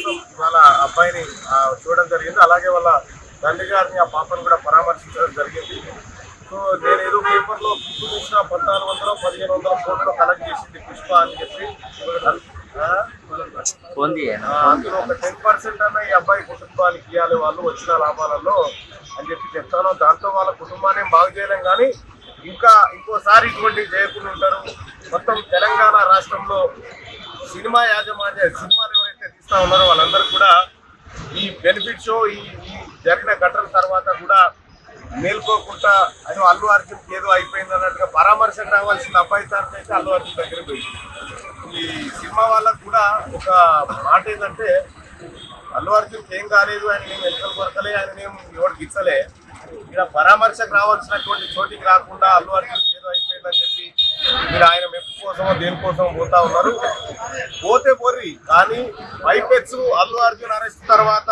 కోసం వాళ్ళ అబ్బాయిని చూడడం జరిగింది. అలాగే వాళ్ళ తండ్రి గారిని ఆ పాపను కూడా పరామర్శించడం జరిగింది. సో నేను ఏదో పేపర్లో పుట్టు చూసిన 1400-1500 కోట్లు కలెక్ట్ చేసింది పుష్ప అని చెప్పి అందులో ఒక 10% అన్న ఈ అబ్బాయి కుటుంబానికి ఇవ్వాలి వాళ్ళు వచ్చిన లాభాలలో అని చెప్పి చెప్తాను. దాంతో వాళ్ళ కుటుంబాన్ని బాగు చేయలేం, కానీ ఇంకోసారి ఇటువంటి చేయకుండా ఉంటారు. మొత్తం తెలంగాణ రాష్ట్రంలో సినిమా సినిమాలు ఎవరైతే తీస్తా ఉన్నారో వాళ్ళందరూ కూడా ఈ బెనిఫిట్ షో ఈ జరిగిన ఘటన తర్వాత కూడా మేల్కోకుండా అది అల్లు అర్జున్కి ఏదో అయిపోయింది అన్నట్టుగా పరామర్శకు రావాల్సిన అబ్బాయి తారీఖు అయితే అల్లు అర్జున్ దగ్గర పోయింది. ఈ సినిమా వాళ్ళకు కూడా ఒక మాట ఏంటంటే అల్లు అర్జున్కి ఏం కాలేదు, ఆయన నేను వెనుకలు కొరకలే, ఆయన నేను ఎవరికి ఇచ్చలే, ఇక్కడ పరామర్శకు రావాల్సినటువంటి చోటికి రాకుండా అల్లు అర్జున్కి ఏదో అయిపోయిందని చెప్పి మీరు ఆయన మెప్పు కోసమో దేనికోసం పోతా ఉన్నారు. పోతే పోర్రి, కానీ పైపెచ్చు అల్లు అర్జున్ అరెస్ట్ తర్వాత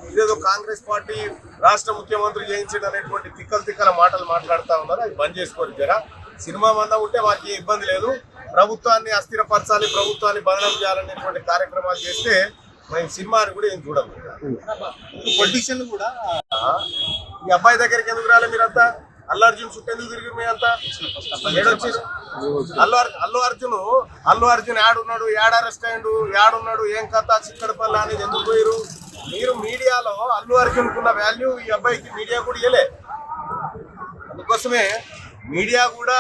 ఇదేదో కాంగ్రెస్ పార్టీ రాష్ట్ర ముఖ్యమంత్రి చేయించడం అనేటువంటి తిక్కల మాటలు మాట్లాడుతూ ఉన్నారు. అది బంద్ చేసుకోరు. జరా సినిమా మంద ఉంటే మాకు ఏ ఇబ్బంది లేదు, ప్రభుత్వాన్ని అస్థిరపరచాలి, ప్రభుత్వాన్ని బదనం చేయాలనేటువంటి కార్యక్రమాలు చేస్తే మేము సినిమాని కూడా ఏం చూడము. పొలిటీషియన్లు కూడా ఈ అబ్బాయి దగ్గరికి ఎందుకు రాలే మీరంతా? అల్లు అర్జున్ చుట్టూ ఎందుకు తిరిగి మీరంతా? ఏడొచ్చారు అల్లు అర్జున్ యాడున్నాడు, యాడ్ అరెస్ట్ అయ్యిండు, యాడున్నాడు, ఏం కథ, చిక్కడపల్లి అనేది ఎందుకు పోయారు? మీరు మీడియాలో అల్లు అర్జున్ కున్న వాల్యూ ఈ అబ్బాయికి మీడియా కూడా ఇవ్వలే. అందుకోసమే మీడియా కూడా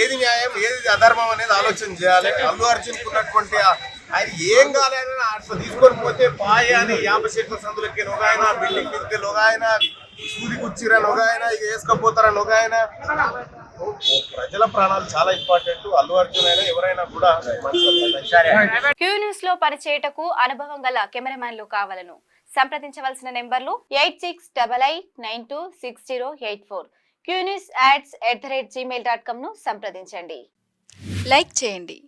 ఏది న్యాయం ఏది అధర్మం అనేది ఆలోచన చేయాలి. అల్లు అర్జున్ ఉన్నటువంటి ఆయన ఏం కాలేదని అట్లా తీసుకొని పోతే పాయ అని 50 సెట్ల సందులకి నొగాయన, బిల్డింగ్ మీదకి నొగాయన, సూది కుచ్చిరా నొగాయన, ఇక వేసుకపోతారా నొగాయన. ప్రజల ప్రాణాలు చాలా ఇంపార్టెంట్. అల్లు అర్జున్ అయినా ఎవరైనా కూడా. క్యూ న్యూస్ లో పనిచేయటకు అనుభవం గల కెమెరామ్యాన్లు కావాలను సంప్రదించవలసిన నెంబర్లు 8688926084. qnewsads@gmail.com ను సంప్రదించండి. లైక్ చేయండి.